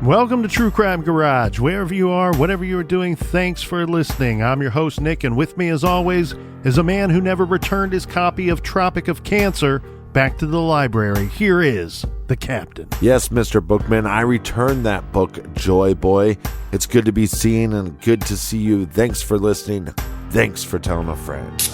Welcome to True Crime Garage. Wherever you are, whatever you are doing, thanks for listening. I'm your host, Nick, and with me, as always, is a man who never returned his copy of Tropic of Cancer back to the library. Here is the Captain. Yes, Mr. Bookman, I returned that book, Joy Boy. It's good to be seen and good to see you. Thanks for listening. Thanks for telling a friend.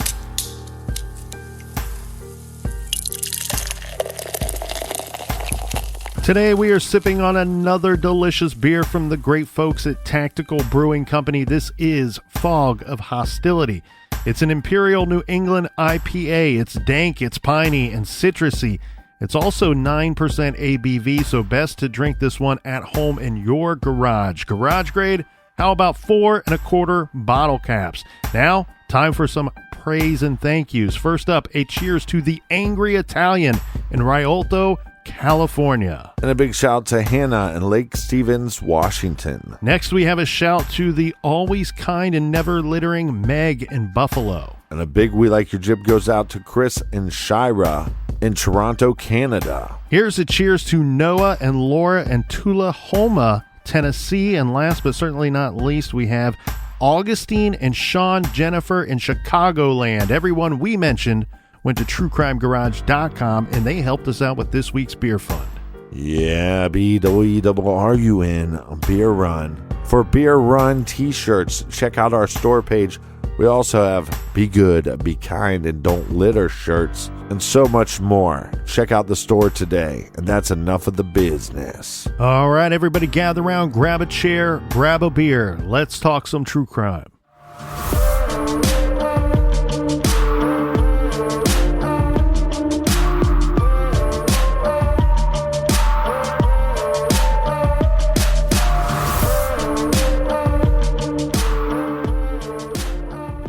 Today we are sipping on another delicious beer from the great folks at Tactical Brewing Company. This is Fog of Hostility. It's an Imperial New England IPA. It's dank, it's piney, and citrusy. It's also 9% ABV, so best to drink this one at home in your garage. Garage grade? How about 4 1/4 bottle caps? Now, time for some praise and thank yous. First up, a cheers to the Angry Italian in Rialto, California. And a big shout out to Hannah in Lake Stevens, Washington. Next, we have a shout to the always kind and never littering Meg in Buffalo. And a big We Like Your Jib goes out to Chris and Shira in Toronto, Canada. Here's a cheers to Noah and Laura in Tullahoma, Tennessee. And last but certainly not least, we have Augustine and Sean Jennifer in Chicagoland. Everyone we mentioned went to truecrimegarage.com, and they helped us out with this week's beer fund. Yeah, BWRUN Beer Run. For Beer Run t-shirts, check out our store page. We also have Be Good, Be Kind, and Don't Litter shirts, and so much more. Check out the store today, and that's enough of the business. All right, everybody gather around, grab a chair, grab a beer. Let's talk some true crime.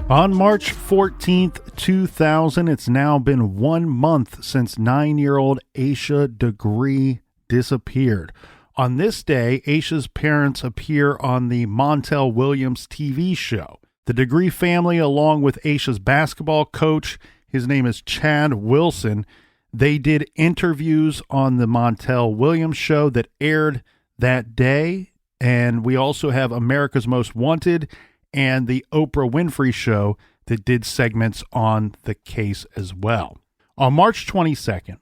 On March 14th, 2000, it's now been 1 month since 9-year-old Aisha Degree disappeared. On this day, Aisha's parents appear on the Montel Williams TV show. The Degree family, along with Aisha's basketball coach, his name is Chad Wilson, they did interviews on the Montel Williams show that aired that day. And we also have America's Most Wanted and the Oprah Winfrey Show that did segments on the case as well. On March 22nd,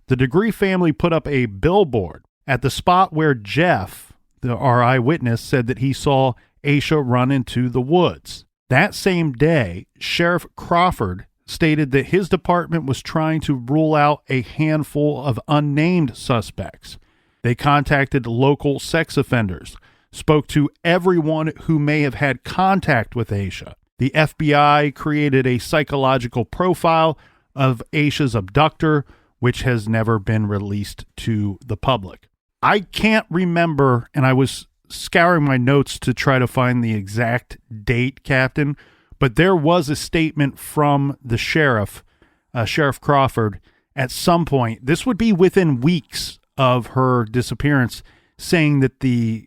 the Degree family put up a billboard at the spot where Jeff, our eyewitness, said that he saw Aisha run into the woods. That same day, Sheriff Crawford stated that his department was trying to rule out a handful of unnamed suspects. They contacted local sex offenders, spoke to everyone who may have had contact with Aisha. The FBI created a psychological profile of Aisha's abductor, which has never been released to the public. I can't remember, and I was scouring my notes to try to find the exact date, Captain, but there was a statement from the sheriff, Sheriff Crawford, at some point. This would be within weeks of her disappearance, saying that the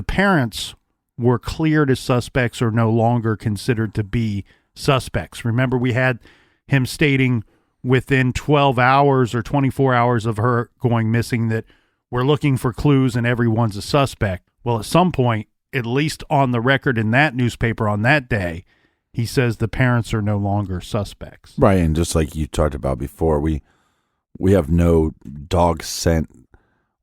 parents were cleared as suspects or no longer considered to be suspects. Remember, we had him stating within 12 hours or 24 hours of her going missing that we're looking for clues and everyone's a suspect. Well, at some point, at least on the record in that newspaper on that day, he says the parents are no longer suspects. Right, and just like you talked about before, we have no dog scent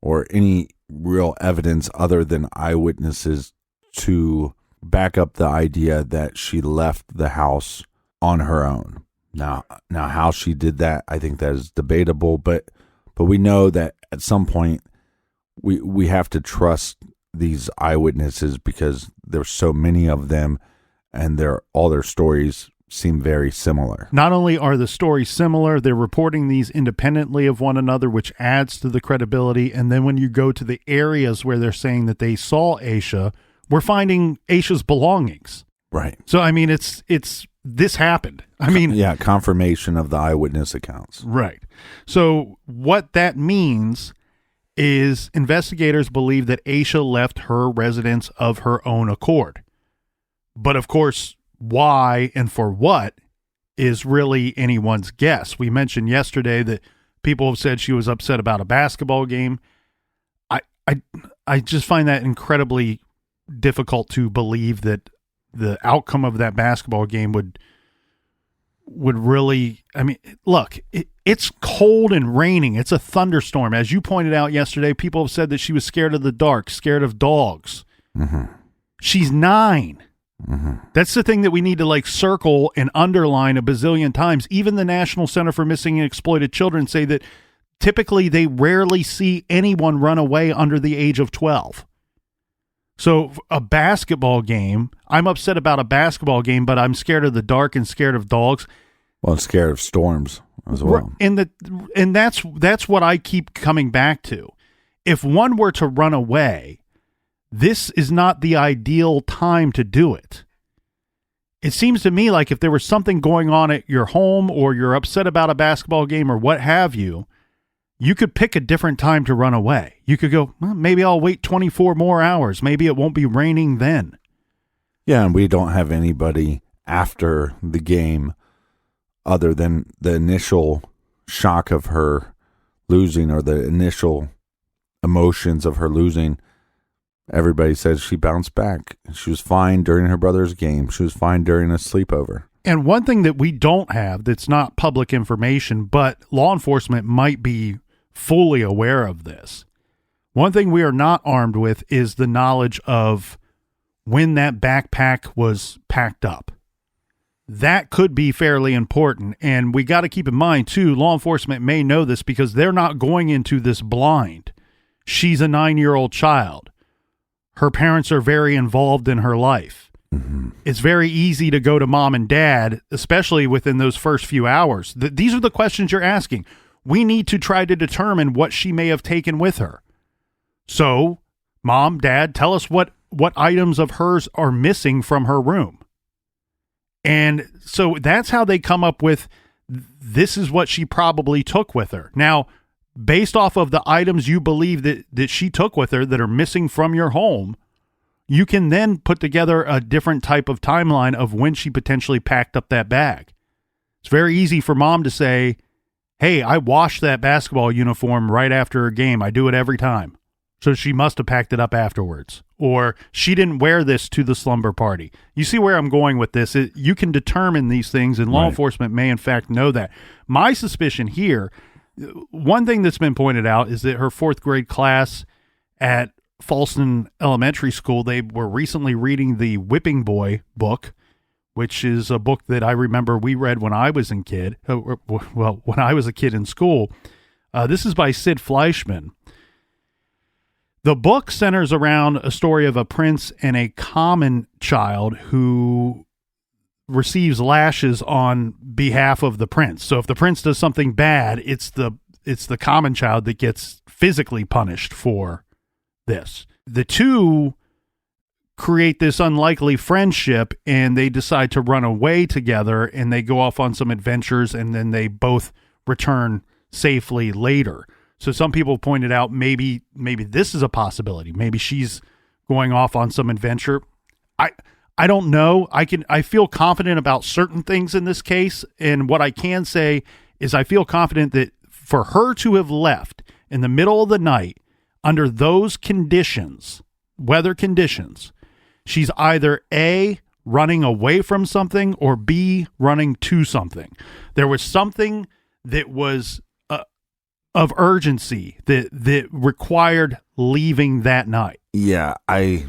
or any real evidence other than eyewitnesses to back up the idea that she left the house on her own. Now how she did that, I think that is debatable, but we know that at some point we have to trust these eyewitnesses because there's so many of them and all their stories seem very similar. Not only are the stories similar, they're reporting these independently of one another, which adds to the credibility. And then when you go to the areas where they're saying that they saw Aisha, we're finding Aisha's belongings. Right. So, I mean, it's this happened. I mean, yeah, confirmation of the eyewitness accounts. Right. So what that means is investigators believe that Aisha left her residence of her own accord. But of course, why and for what is really anyone's guess. We mentioned yesterday that people have said she was upset about a basketball game. I just find that incredibly difficult to believe that the outcome of that basketball game would really, I mean, look, it's cold and raining. It's a thunderstorm. As you pointed out yesterday, people have said that she was scared of the dark, scared of dogs. Mm-hmm. She's 9. Mm-hmm. That's the thing that we need to like circle and underline a bazillion times. Even the National Center for Missing and Exploited Children say that typically they rarely see anyone run away under the age of 12. So a basketball game, I'm upset about a basketball game, but I'm scared of the dark and scared of dogs. Well, I'm scared of storms as well. And that's what I keep coming back to. If one were to run away, this is not the ideal time to do it. It seems to me like if there was something going on at your home or you're upset about a basketball game or what have you, you could pick a different time to run away. You could go, well, maybe I'll wait 24 more hours. Maybe it won't be raining then. Yeah, and we don't have anybody after the game other than the initial shock of her losing or the initial emotions of her losing. Everybody says she bounced back. She was fine during her brother's game. She was fine during a sleepover. And one thing that we don't have that's not public information, but law enforcement might be fully aware of this. One thing we are not armed with is the knowledge of when that backpack was packed up. That could be fairly important. And we got to keep in mind, too, law enforcement may know this because they're not going into this blind. She's a 9-year-old child. Her parents are very involved in her life. Mm-hmm. It's very easy to go to mom and dad, especially within those first few hours. These are the questions you're asking. We need to try to determine what she may have taken with her. So, mom, dad, tell us what items of hers are missing from her room. And so that's how they come up with this is what she probably took with her. Now, based off of the items you believe that she took with her that are missing from your home, you can then put together a different type of timeline of when she potentially packed up that bag. It's very easy for mom to say, hey, I washed that basketball uniform right after a game. I do it every time. So she must have packed it up afterwards. Or she didn't wear this to the slumber party. You see where I'm going with this? You can determine these things, and law enforcement may in fact know that. My suspicion here, one thing that's been pointed out is that her 4th grade class at Falston Elementary School, they were recently reading the Whipping Boy book, which is a book that I remember we read when I was a kid in school. This is by Sid Fleischman. The book centers around a story of a prince and a common child who receives lashes on behalf of the prince. So if the prince does something bad, it's the common child that gets physically punished for this. The two create this unlikely friendship, and they decide to run away together, and they go off on some adventures, and then they both return safely later. So some people pointed out maybe this is a possibility. Maybe she's going off on some adventure. I don't know. I feel confident about certain things in this case, and what I can say is I feel confident that for her to have left in the middle of the night under those conditions, weather conditions, she's either A, running away from something, or B, running to something. There was something that was of urgency that required leaving that night. Yeah, I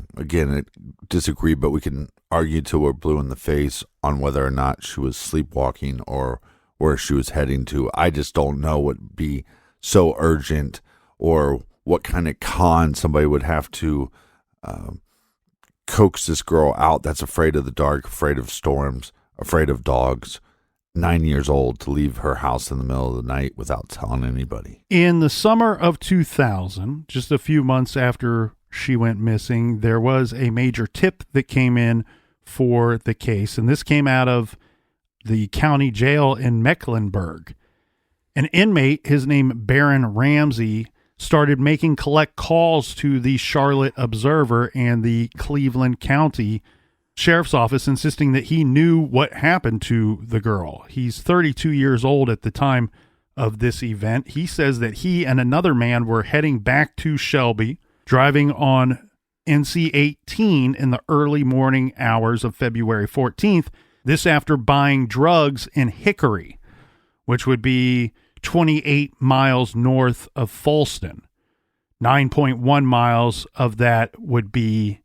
disagree, but we can argue till we're blue in the face on whether or not she was sleepwalking or where she was heading to. I just don't know what would be so urgent or what kind of con somebody would have to coax this girl out that's afraid of the dark, afraid of storms, afraid of dogs, 9 years old, to leave her house in the middle of the night without telling anybody. In the summer of 2000, just a few months after she went missing, there was a major tip that came in for the case, and this came out of the county jail in Mecklenburg. An inmate, his name Baron Ramsey, started making collect calls to the Charlotte Observer and the Cleveland County Sheriff's Office, insisting that he knew what happened to the girl. He's 32 years old at the time of this event. He says that he and another man were heading back to Shelby, driving on NC 18 in the early morning hours of February 14th. This after buying drugs in Hickory, which would be 28 miles north of Folston. 9.1 miles of that would be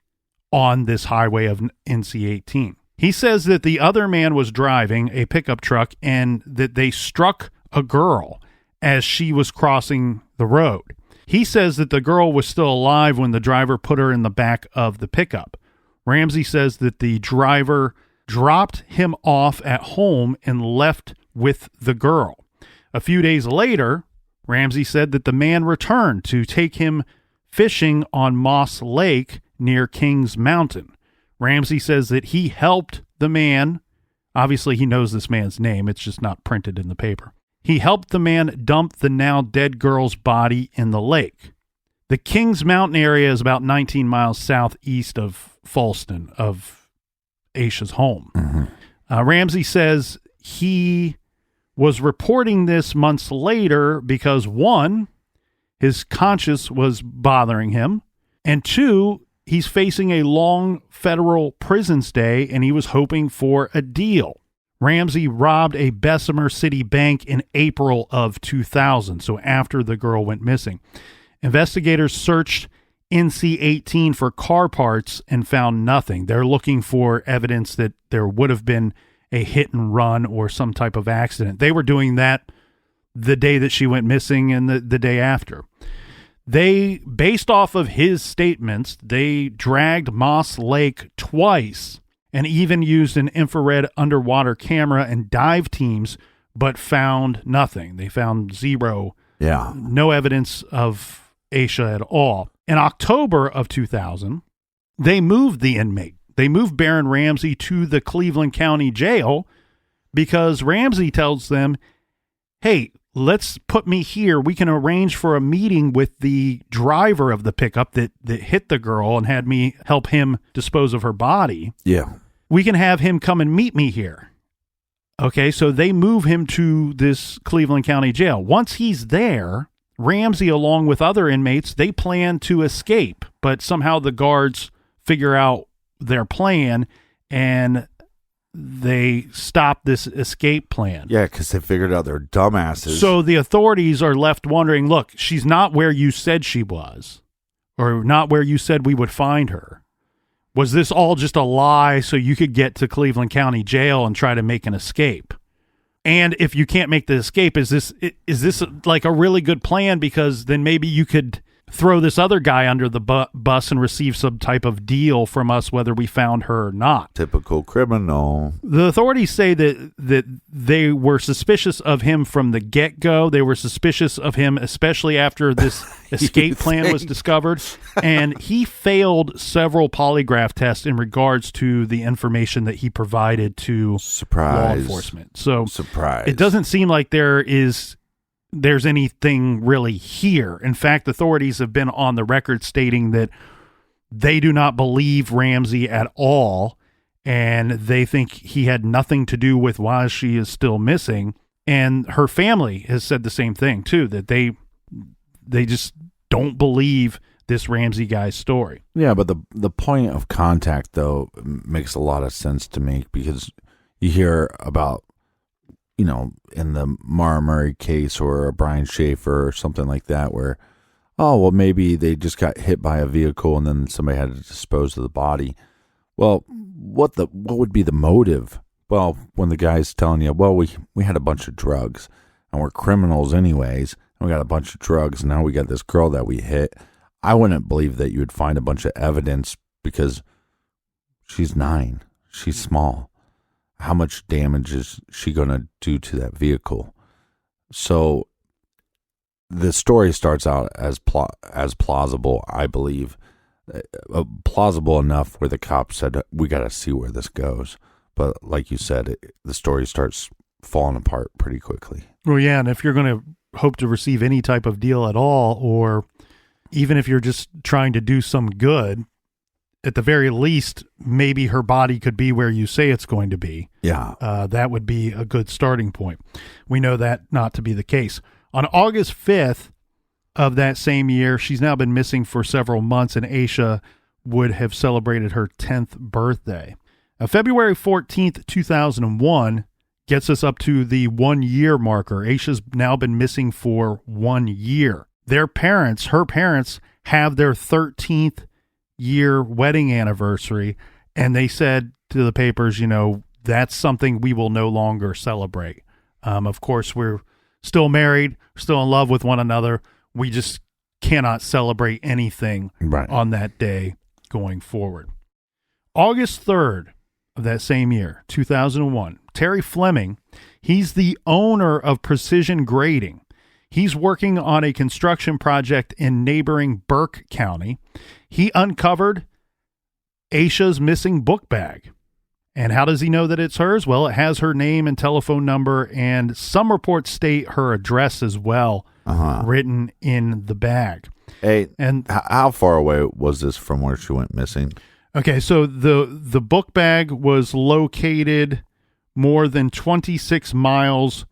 on this highway of NC 18. He says that the other man was driving a pickup truck and that they struck a girl as she was crossing the road. He says that the girl was still alive when the driver put her in the back of the pickup. Ramsey says that the driver dropped him off at home and left with the girl. A few days later, Ramsey said that the man returned to take him fishing on Moss Lake near Kings Mountain. Ramsey says that he helped the man. Obviously, he knows this man's name. It's just not printed in the paper. He helped the man dump the now dead girl's body in the lake. The Kings Mountain area is about 19 miles southeast of Folston, of Aisha's home. Ramsey says he was reporting this months later because, one, his conscience was bothering him, and two, he's facing a long federal prison stay, and he was hoping for a deal. Ramsey robbed a Bessemer City bank in April of 2000, so after the girl went missing. Investigators searched NC 18 for car parts and found nothing. They're looking for evidence that there would have been a hit and run or some type of accident. They were doing that the day that she went missing and the day after. They, based off of his statements, they dragged Moss Lake twice and even used an infrared underwater camera and dive teams, but found nothing. They found zero, no evidence of Aisha at all. In October of 2000, they moved the inmate. They moved Baron Ramsey to the Cleveland County Jail because Ramsey tells them, hey, let's put me here. We can arrange for a meeting with the driver of the pickup that hit the girl and had me help him dispose of her body. Yeah. We can have him come and meet me here. Okay, so they move him to this Cleveland County Jail. Once he's there, Ramsey, along with other inmates, they plan to escape, but somehow the guards figure out their plan and they stop this escape plan. Yeah, because they figured out they're dumbasses. So the authorities are left wondering, look, she's not where you said she was, or not where you said we would find her. Was this all just a lie so you could get to Cleveland County Jail and try to make an escape? And if you can't make the escape, is this like a really good plan? Because then maybe you could throw this other guy under the bus and receive some type of deal from us, whether we found her or not. Typical criminal. The authorities say that they were suspicious of him from the get-go. They were suspicious of him, especially after this escape plan was discovered. And he failed several polygraph tests in regards to the information that he provided to law enforcement. So it doesn't seem like there's anything really here. In fact, authorities have been on the record stating that they do not believe Ramsey at all, and they think he had nothing to do with why she is still missing. And her family has said the same thing too, that they just don't believe this Ramsey guy's story. Yeah, but the point of contact, though, makes a lot of sense to me, because you hear about, in the Mara Murray case or a Brian Schaefer or something like that, where, oh, well, maybe they just got hit by a vehicle and then somebody had to dispose of the body. Well, what would be the motive? Well, when the guy's telling you, well, we had a bunch of drugs and we're criminals anyways, and we got a bunch of drugs, and now we got this girl that we hit. I wouldn't believe that you would find a bunch of evidence, because she's 9. She's small. How much damage is she going to do to that vehicle? So the story starts out as plausible, I believe. Plausible enough where the cops said, we got to see where this goes. But like you said, the story starts falling apart pretty quickly. Well, yeah, and if you're going to hope to receive any type of deal at all, or even if you're just trying to do some good, at the very least, maybe her body could be where you say it's going to be. Yeah. That would be a good starting point. We know that not to be the case. On August 5th, of that same year, she's now been missing for several months, and Aisha would have celebrated her 10th birthday. Now, February 14th, 2001 gets us up to the 1 year marker. Aisha's now been missing for 1 year. Her parents, have their 13th year wedding anniversary, and they said to the papers, that's something we will no longer celebrate. Of course, we're still married, still in love with one another. We just cannot celebrate anything on that day going forward. August 3rd of that same year, 2001, Terry Fleming, he's the owner of Precision Grading. He's working on a construction project in neighboring Burke County. He uncovered Aisha's missing book bag. And how does he know that it's hers? Well, it has her name and telephone number, and some reports state her address as well, written in the bag. Hey, and how far away was this from where she went missing? Okay, so the book bag was located more than 26 miles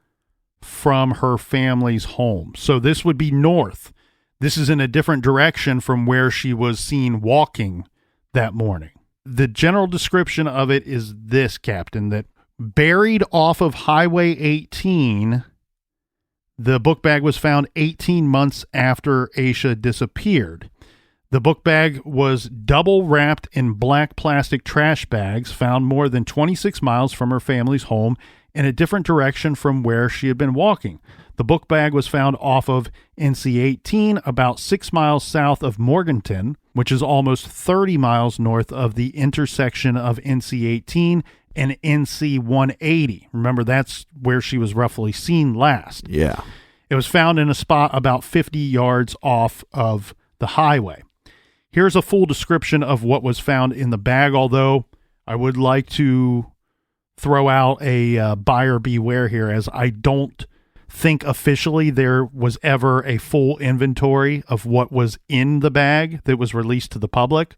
from her family's home. So this would be north. This is in a different direction from where she was seen walking that morning. The general description of it is this, Captain, that buried off of Highway 18, the book bag was found 18 months after Aisha disappeared. The book bag was double wrapped in black plastic trash bags found more than 26 miles from her family's home in a different direction from where she had been walking. The book bag was found off of NC 18, about 6 miles south of Morganton, which is almost 30 miles north of the intersection of NC 18 and NC 180. Remember, that's where she was roughly seen last. Yeah. It was found in a spot about 50 yards off of the highway. Here's a full description of what was found in the bag, although I would like to throw out a buyer beware here, as I don't think officially there was ever a full inventory of what was in the bag that was released to the public.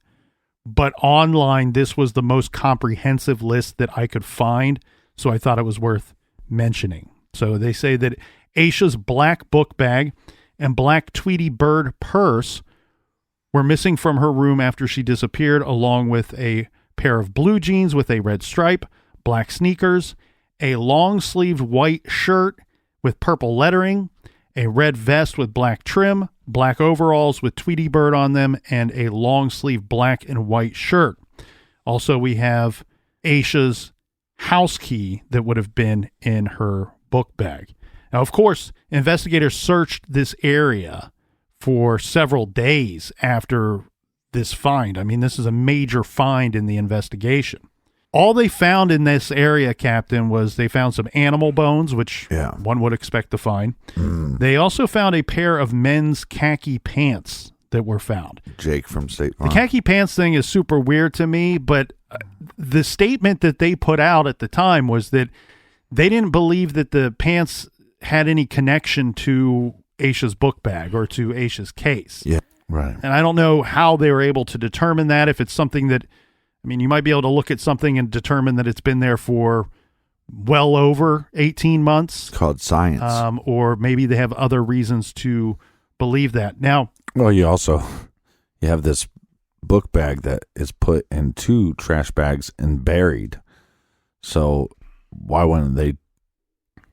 But online, this was the most comprehensive list that I could find, so I thought it was worth mentioning. So they say that Aisha's black book bag and black Tweety Bird purse were missing from her room after she disappeared, along with a pair of blue jeans with a red stripe, black sneakers, a long-sleeved white shirt with purple lettering, a red vest with black trim, black overalls with Tweety Bird on them, and a long-sleeve black and white shirt. Also, we have Aisha's house key that would have been in her book bag. Now, of course, investigators searched this area for several days after this find. I mean, this is a major find in the investigation. All they found in this area, Captain, was they found some animal bones, which one would expect to find. They also found a pair of men's khaki pants that were found. Jake from State Farm. The khaki pants thing is super weird to me, but the statement that they put out at the time was that they didn't believe that the pants had any connection to Aisha's book bag or to Aisha's case. Yeah, right. And I don't know how they were able to determine that, if it's something that, I mean, you might be able to look at something and determine that it's been there for well over 18 months. It's called science. Or maybe they have other reasons to believe that. Now, well, you have this book bag that is put in 2 trash bags and buried. So why wouldn't they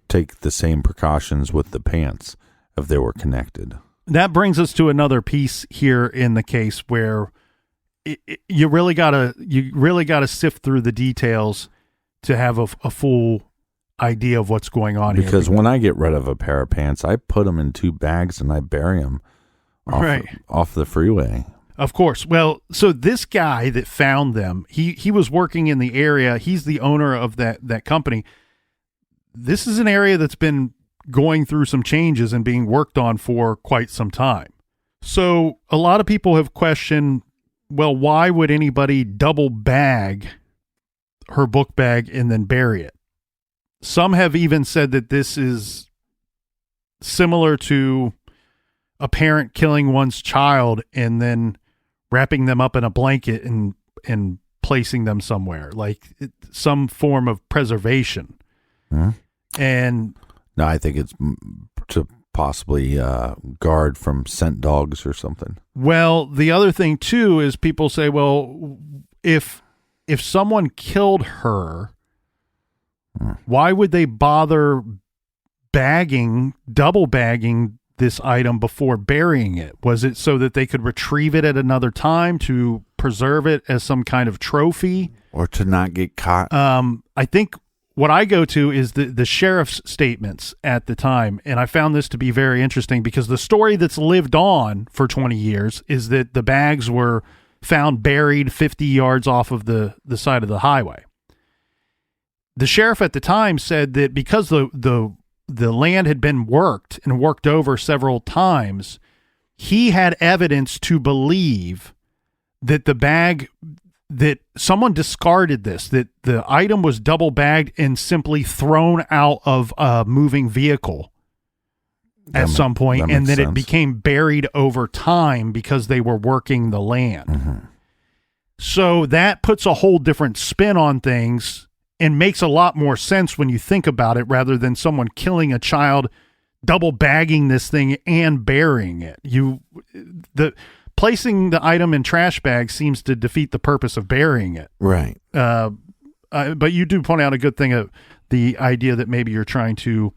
take the same precautions with the pants if they were connected? That brings us to another piece here in the case where you really gotta sift through the details to have a full idea of what's going on here. Because when I get rid of a pair of pants, I put them in 2 bags and I bury them off the freeway. Of course. Well, so this guy that found them, he was working in the area. He's the owner of that company. This is an area that's been going through some changes and being worked on for quite some time. So a lot of people have questioned, well, why would anybody double bag her book bag and then bury it? Some have even said that this is similar to a parent killing one's child and then wrapping them up in a blanket and placing them somewhere, like some form of preservation. Hmm? And no, I think it's to possibly guard from scent dogs or something. Well, the other thing too is people say, well, if someone killed her, why would they bother double bagging this item before burying it? Was it so that they could retrieve it at another time to preserve it as some kind of trophy? Or to not get caught? I think what I go to is the sheriff's statements at the time, and I found this to be very interesting because the story that's lived on for 20 years is that the bags were found buried 50 yards off of the side of the highway. The sheriff at the time said that because the land had been worked and worked over several times, he had evidence to believe that the bag, that someone discarded this, that the item was double bagged and simply thrown out of a moving vehicle at some point, and that it became buried over time because they were working the land. Mm-hmm. So that puts a whole different spin on things and makes a lot more sense when you think about it, rather than someone killing a child, double bagging this thing and burying it. Placing the item in trash bags seems to defeat the purpose of burying it. Right. But you do point out a good thing of the idea that maybe you're trying to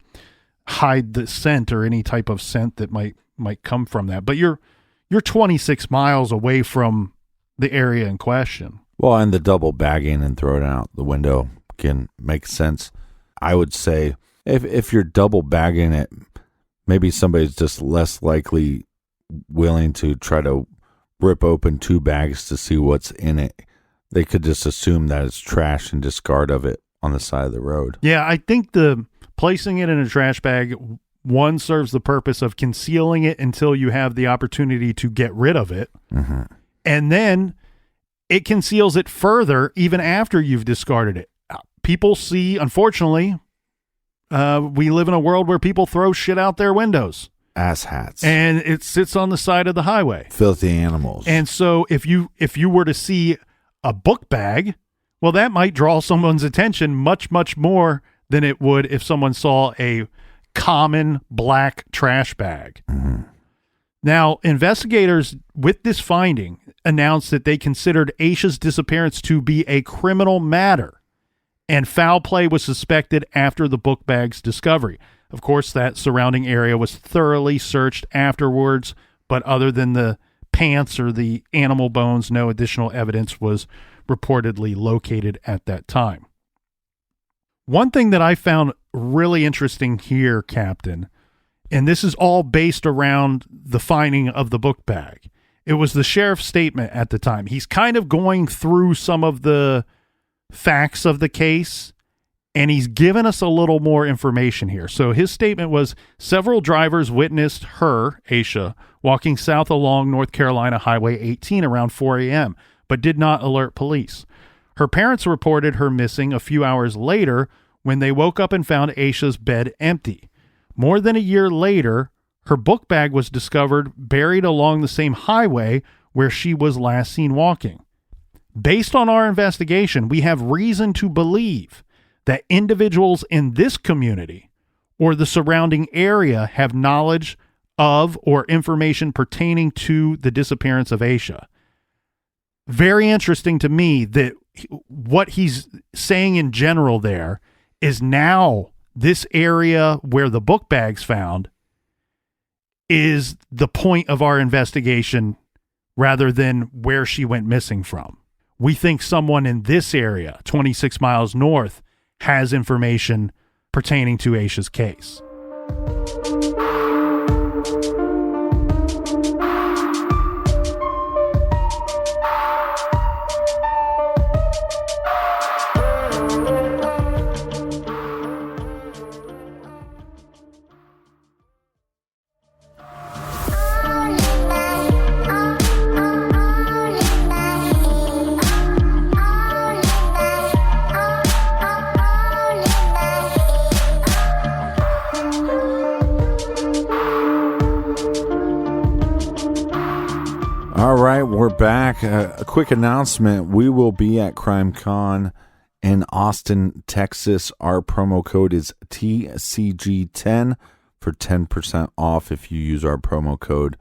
hide the scent or any type of scent that might come from that. But you're 26 miles away from the area in question. Well, and the double bagging and throwing it out the window can make sense. I would say if you're double bagging it, maybe somebody's just less likely willing to try to rip open 2 bags to see what's in it. They could just assume that it's trash and discard of it on the side of the road. Yeah, I think the placing it in a trash bag, one, serves the purpose of concealing it until you have the opportunity to get rid of it. Mm-hmm. And then it conceals it further even after you've discarded it. People see, unfortunately, we live in a world where people throw shit out their windows. Asshats. And it sits on the side of the highway. Filthy animals. And so if you were to see a book bag, well, that might draw someone's attention much, much more than it would if someone saw a common black trash bag. Mm-hmm. Now, investigators with this finding announced that they considered Aisha's disappearance to be a criminal matter, and foul play was suspected after the book bag's discovery. Of course, that surrounding area was thoroughly searched afterwards, but other than the pants or the animal bones, no additional evidence was reportedly located at that time. One thing that I found really interesting here, Captain, and this is all based around the finding of the book bag. It was the sheriff's statement at the time. He's kind of going through some of the facts of the case, and he's given us a little more information here. So his statement was, several drivers witnessed her, Aisha, walking south along North Carolina Highway 18 around 4 a.m., but did not alert police. Her parents reported her missing a few hours later when they woke up and found Aisha's bed empty. More than a year later, her book bag was discovered buried along the same highway where she was last seen walking. Based on our investigation, we have reason to believe that individuals in this community or the surrounding area have knowledge of or information pertaining to the disappearance of Aisha. Very interesting to me that what he's saying in general there is now this area where the book bag's found is the point of our investigation rather than where she went missing from. We think someone in this area, 26 miles north, has information pertaining to Aisha's case. All right, we're back. A quick announcement. We will be at CrimeCon in Austin, Texas. Our promo code is TCG10 for 10% off if you use our promo code.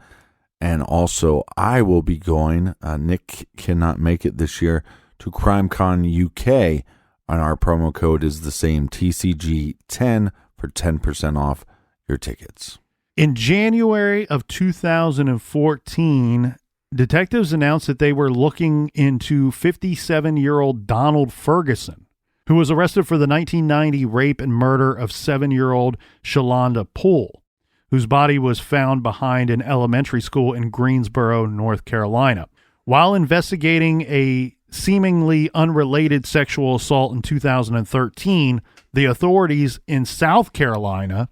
And also, I will be going, Nick cannot make it this year, to CrimeCon UK, and our promo code is the same, TCG10, for 10% off your tickets. In January of 2014, detectives announced that they were looking into 57-year-old Donald Ferguson, who was arrested for the 1990 rape and murder of 7-year-old Shalonda Poole, whose body was found behind an elementary school in Greensboro, North Carolina. While investigating a seemingly unrelated sexual assault in 2013, the authorities in South Carolina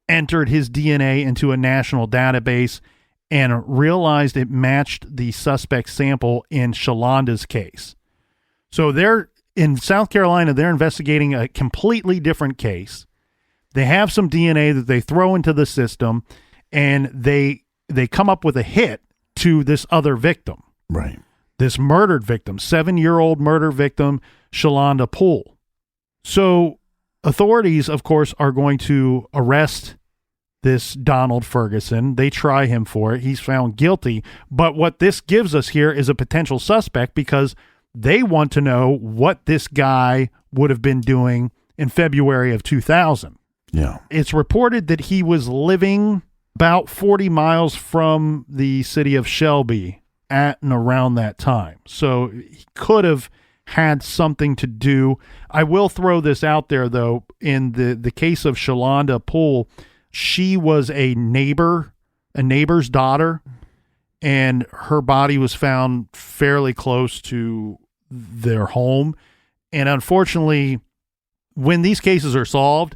entered his DNA into a national database and realized it matched the suspect sample in Shalonda's case. So they're in South Carolina, they're investigating a completely different case. They have some DNA that they throw into the system, and they come up with a hit to this other victim. Right. This murdered victim, 7-year-old murder victim, Shalonda Poole. So authorities, of course, are going to arrest this Donald Ferguson. They try him for it. He's found guilty. But what this gives us here is a potential suspect, because they want to know what this guy would have been doing in February of 2000. Yeah. It's reported that he was living about 40 miles from the city of Shelby at and around that time. So he could have had something to do. I will throw this out there, though. In the case of Shalonda Poole, she was a neighbor's daughter, and her body was found fairly close to their home. And unfortunately, when these cases are solved,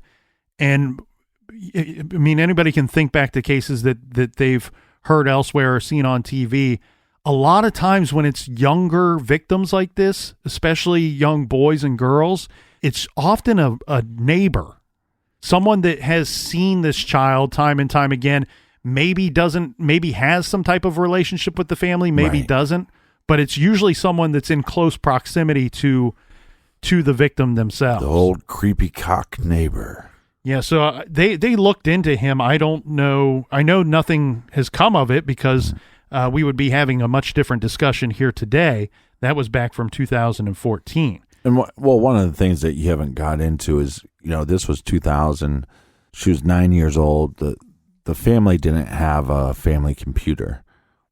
and I mean, anybody can think back to cases that they've heard elsewhere or seen on TV. A lot of times when it's younger victims like this, especially young boys and girls, it's often a neighbor, someone that has seen this child time and time again, maybe has some type of relationship with the family, maybe Right. doesn't, but it's usually someone that's in close proximity to the victim themselves. The old creepy cock neighbor. Yeah, so they looked into him. I don't know. I know nothing has come of it, because we would be having a much different discussion here today. That was back from 2014. And one of the things that you haven't got into is, this was 2000. She was 9 years old. The family didn't have a family computer,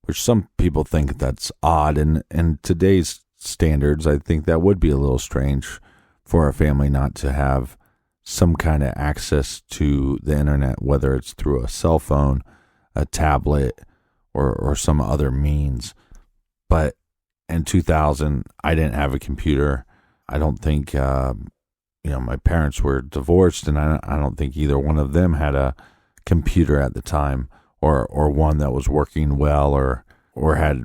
which some people think that's odd. And today's standards, I think that would be a little strange for a family not to have some kind of access to the internet, whether it's through a cell phone, a tablet, or some other means. But in 2000, I didn't have a computer. I don't think, my parents were divorced, and I don't think either one of them had a computer at the time, or one that was working well, or had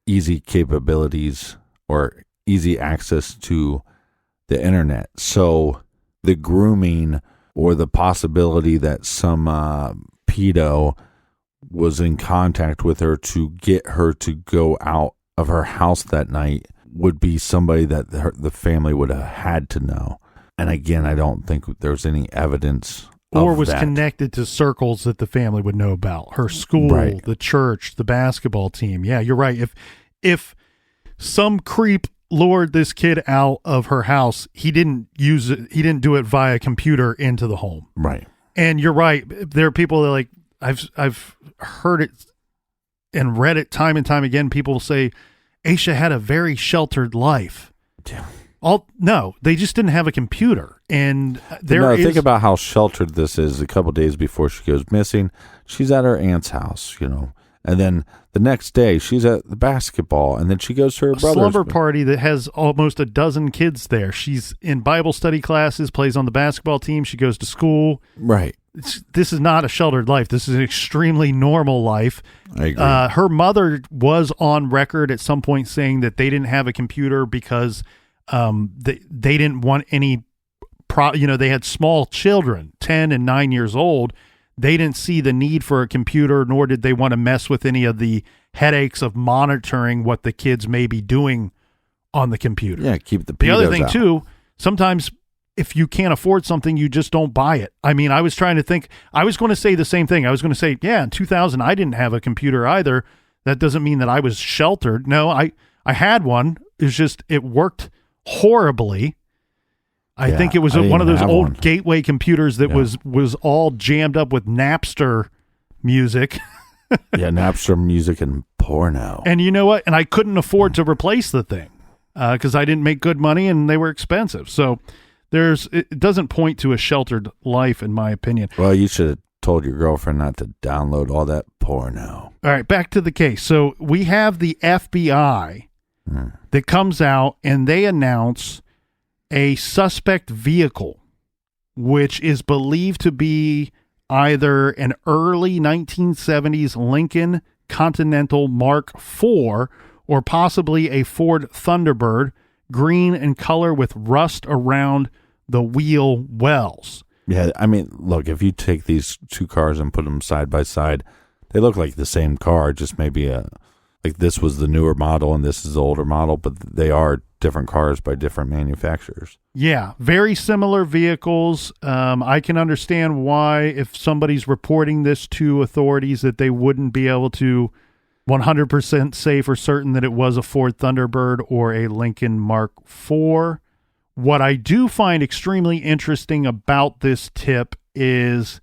easy capabilities or easy access to the internet. So the grooming, or the possibility that some pedo was in contact with her to get her to go out of her house that night, would be somebody that the family would have had to know. And again, I don't think there's any evidence Or of was that. connected to circles that the family would know about. Her school, Right. the church, the basketball team. Yeah, you're right. If some creep lured this kid out of her house, he didn't use it. He didn't do it via computer into the home. Right. And you're right. There are people that, like, I've heard it and read it time and time again. People say Aisha had a very sheltered life. Yeah. No, they just didn't have a computer. And Think about how sheltered this is. A couple days before she goes missing, she's at her aunt's house, and then the next day she's at the basketball, and then she goes to her brother's slumber party that has almost a dozen kids there. She's in Bible study classes, plays on the basketball team. She goes to school. Right. This is not a sheltered life. This is an extremely normal life. I agree. Her mother was on record at some point saying that they didn't have a computer because they didn't want any they had small children, 10 and 9 years old. They didn't see the need for a computer, nor did they want to mess with any of the headaches of monitoring what the kids may be doing on the computer. Yeah, keep the other pedos thing out. too, sometimes if you can't afford something, you just don't buy it. I mean, I was trying to think, I was going to say the same thing. I was going to say, yeah, in 2000, I didn't have a computer either. That doesn't mean that I was sheltered. No, I had one. It's just, it worked horribly. I think it was one of those old gateway computers that was all jammed up with Napster music. Yeah, Napster music and porno. And you know what? And I couldn't afford to replace the thing because I didn't make good money and they were expensive. So it doesn't point to a sheltered life, in my opinion. Well, you should have told your girlfriend not to download all that porno. All right, back to the case. So we have the FBI that comes out and they announce a suspect vehicle, which is believed to be either an early 1970s Lincoln Continental Mark IV or possibly a Ford Thunderbird, green in color with rust around the wheel wells. Yeah, I mean, look, if you take these two cars and put them side by side, they look like the same car, just maybe like this was the newer model and this is the older model, but they are different cars by different manufacturers. Yeah, very similar vehicles. I can understand why, if somebody's reporting this to authorities, that they wouldn't be able to 100% say for certain that it was a Ford Thunderbird or a Lincoln Mark IV. What I do find extremely interesting about this tip is,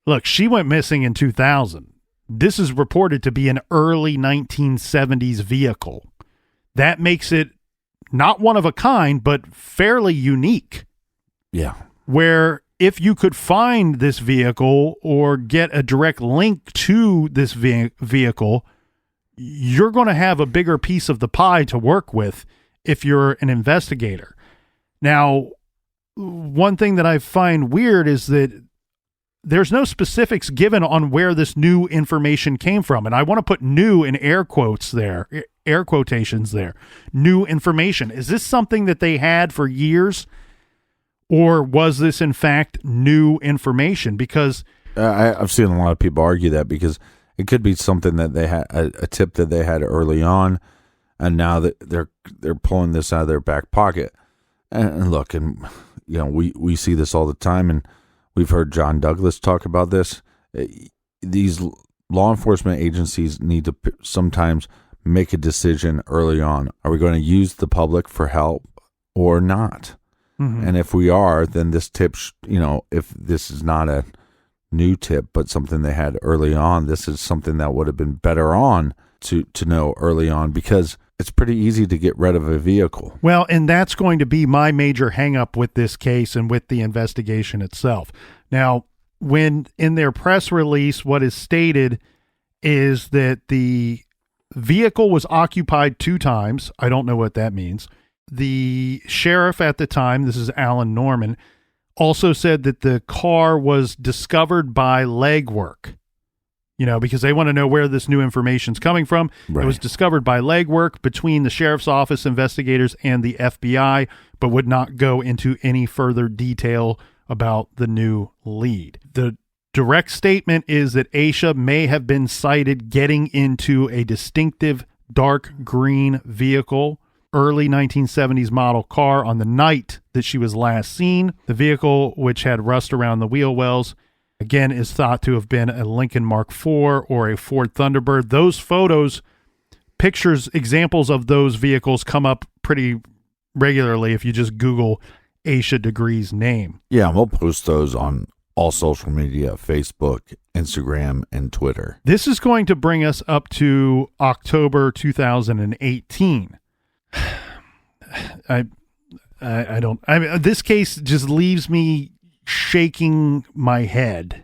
look, she went missing in 2000. This is reported to be an early 1970s vehicle. That makes it not one of a kind, but fairly unique. Yeah. Where if you could find this vehicle or get a direct link to this vehicle, you're going to have a bigger piece of the pie to work with if you're an investigator. Now, one thing that I find weird is that there's no specifics given on where this new information came from. And I want to put new in air quotes there, air quotations there. New information. Is this something that they had for years? Or was this, in fact, new information? Because I've seen a lot of people argue that because it could be something that they had, a tip that they had early on, and now that they're pulling this out of their back pocket. And look, and you know, we see this all the time, and we've heard John Douglas talk about this. These law enforcement agencies need to sometimes make a decision early on. Are we going to use the public for help or not? Mm-hmm. And if we are, then this tip, if this is not a new tip, but something they had early on, this is something that would have been better on to know early on, because it's pretty easy to get rid of a vehicle. Well, and that's going to be my major hang-up with this case and with the investigation itself. Now, when in their press release, what is stated is that the vehicle was occupied 2 times. I don't know what that means. The sheriff at the time, this is Alan Norman, also said that the car was discovered by legwork. Because they want to know where this new information's coming from. Right. It was discovered by legwork between the sheriff's office investigators and the FBI, but would not go into any further detail about the new lead. The direct statement is that Aisha may have been sighted getting into a distinctive dark green vehicle, early 1970s model car, on the night that she was last seen. The vehicle, which had rust around the wheel wells, again, is thought to have been a Lincoln Mark IV or a Ford Thunderbird. Those photos, pictures, examples of those vehicles come up pretty regularly if you just Google Aisha Degree's name. Yeah, we'll post those on all social media, Facebook, Instagram, and Twitter. This is going to bring us up to October 2018. This case just leaves me shaking my head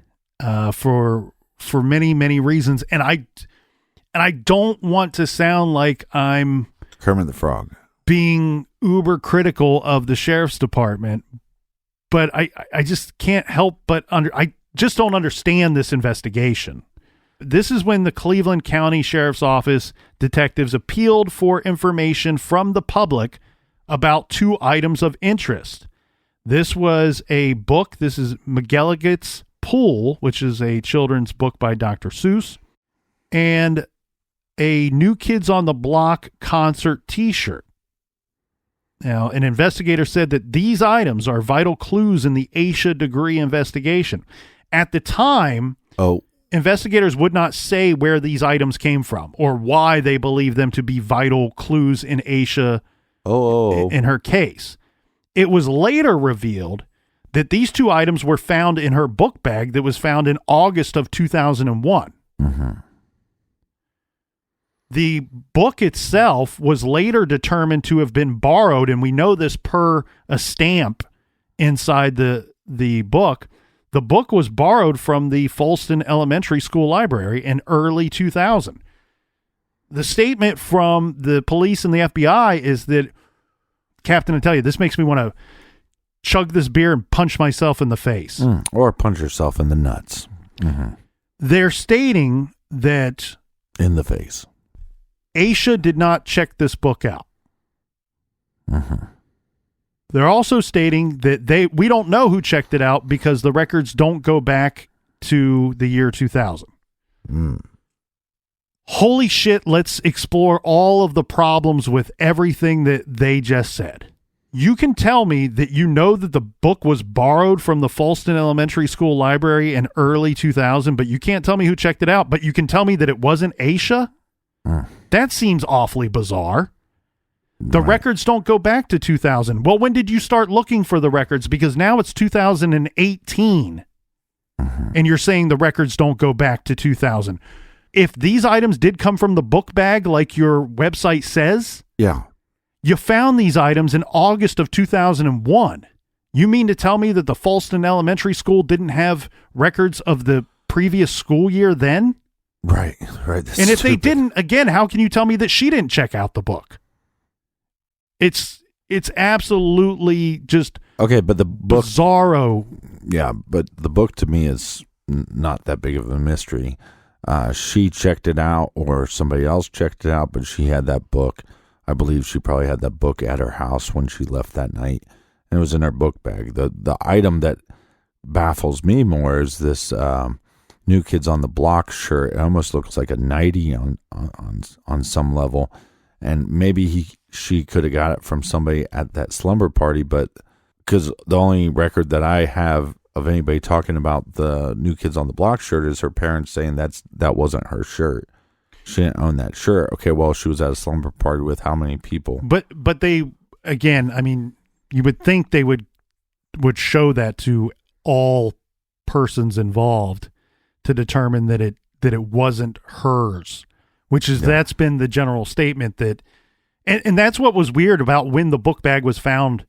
for many, many reasons, and I don't want to sound like I'm Kermit the Frog being uber critical of the sheriff's department, but I just can't help but I just don't understand this investigation. This is when the Cleveland County Sheriff's Office detectives appealed for information from the public about 2 items of interest. This was a book. This is McGilligan's Pool, which is a children's book by Dr. Seuss, and a New Kids on the Block concert t-shirt. Now, an investigator said that these items are vital clues in the Aisha Degree investigation. At the time, investigators would not say where these items came from or why they believe them to be vital clues in Aisha in her case. It was later revealed that these two items were found in her book bag that was found in August of 2001. Mm-hmm. The book itself was later determined to have been borrowed, and we know this per a stamp inside the book. The book was borrowed from the Folston Elementary School library in early 2000. The statement from the police and the FBI is that, Captain, I tell you, this makes me want to chug this beer and punch myself in the face. Or punch yourself in the nuts. Mm-hmm. They're stating that... In the face. Aisha did not check this book out. Mm-hmm. They're also stating that we don't know who checked it out because the records don't go back to the year 2000. Holy shit, let's explore all of the problems with everything that they just said. You can tell me that you know that the book was borrowed from the Folston Elementary School library in early 2000, but you can't tell me who checked it out, but you can tell me that it wasn't Aisha? That seems awfully bizarre. The records don't go back to 2000. Well, when did you start looking for the records? Because now it's 2018, and you're saying the records don't go back to 2000. If these items did come from the book bag, like your website says, you found these items in August of 2001. You mean to tell me that the Folston Elementary School didn't have records of the previous school year then? Right. And if they didn't, again, how can you tell me that she didn't check out the book? It's absolutely just but the book bizarro. Yeah, but the book to me is not that big of a mystery. She checked it out, or somebody else checked it out, but she had that book. I believe she probably had that book at her house when she left that night, and it was in her book bag. The item that baffles me more is this New Kids on the Block shirt. It almost looks like a nightie on some level, and maybe she could have got it from somebody at that slumber party, but because the only record that I have of anybody talking about the New Kids on the Block shirt is her parents saying that wasn't her shirt. She didn't own that shirt. Okay, well, she was at a slumber party with how many people? But they, again, I mean, you would think they would show that to all persons involved to determine that it wasn't hers, which is that's been the general statement that, and that's what was weird about when the book bag was found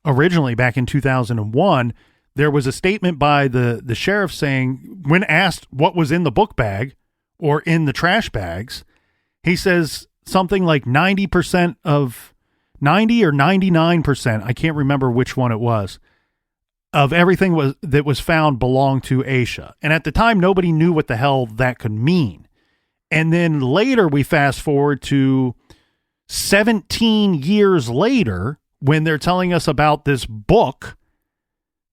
originally back in 2001. There was a statement by the sheriff saying, when asked what was in the book bag or in the trash bags, he says something like 90 or 99%, I can't remember which one it was, of everything that was found belonged to Aisha. And at the time, nobody knew what the hell that could mean. And then later, we fast forward to 17 years later, when they're telling us about this book